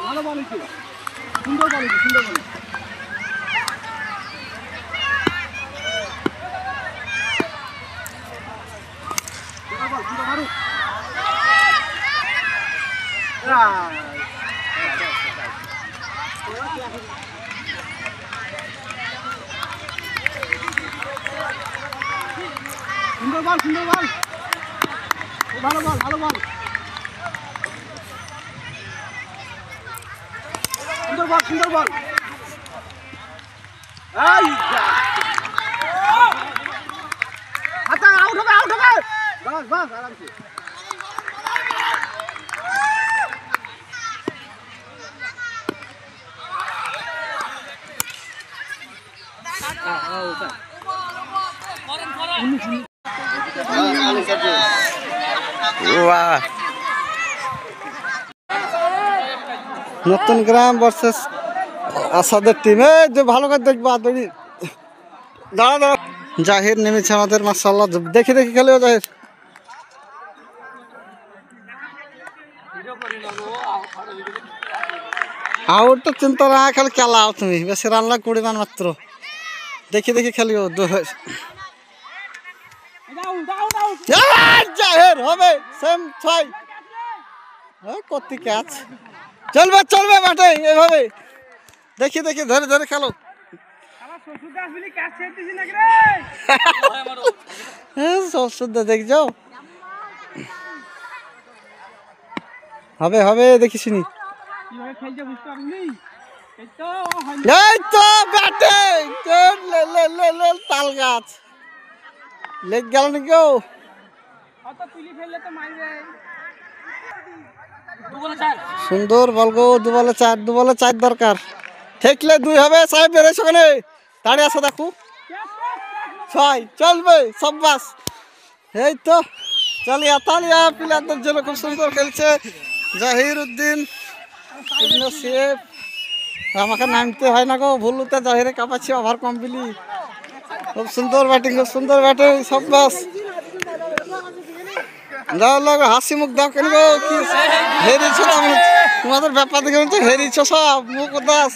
ভালো বল হয়েছে, সুন্দর বল হয়েছে, সুন্দর বল। সুন্দর বল, সুন্দর বল, ভালো বল, ভালো বল, সুন্দর বল, সুন্দর বল। আচ্ছা, আউট হবে, আউট হবে। বাস বাস, আরামসে। নতুন গ্রাম ভার্সেস আসাদের টিম। এই যে ভালো করে দেখবো, দাঁড়া দাঁড়া। জাহির নেমেছে আমাদের, মাশাআল্লাহ দেখে দেখে খেলেও জাহির। আউট তো চিন্তা না, খালি খেলাও তুমি, বেশি রান্না করি না মাত্র, দেখে দেখে খেলিও। জাহির হবে সেম ছয়, কত ক্যাচ। চলবে চলবে মাঠে এভাবে, দেখি দেখি ধরে ধরে খেলো। দেখছো হবে হবে, দেখি শুনি। এই তো ব্যাটিং, তাল গাছ লেগ গেল নাকি? সুন্দর বল গো, 2 বলে 4, 2 বলে 4 দরকার। ঠেকলে 2 হবে। সাহেব বেরোয় সেখানে দাঁড়িয়ে আছে, দেখো 6 চলবে সব্বাস। এই তো চালিয়া তালিয়া, প্লেয়ারদের জন্য খুব সুন্দর খেলছে জাহির উদ্দিন। আমাকে নামতে হয় না গো, ভুলতে জাহিরে কাঁপাচ্ছি, ওভার কমপ্লিট। খুব সুন্দর ব্যাটিং, খুব সুন্দর ব্যাটিং, সব্বাস। দাও লাগো, হাসি মুখ দাও কেন গো? কি হেরিয়েছো তোমাদের ব্যাপার দেখে হেরিয়েছো সব, মুখ উদাস।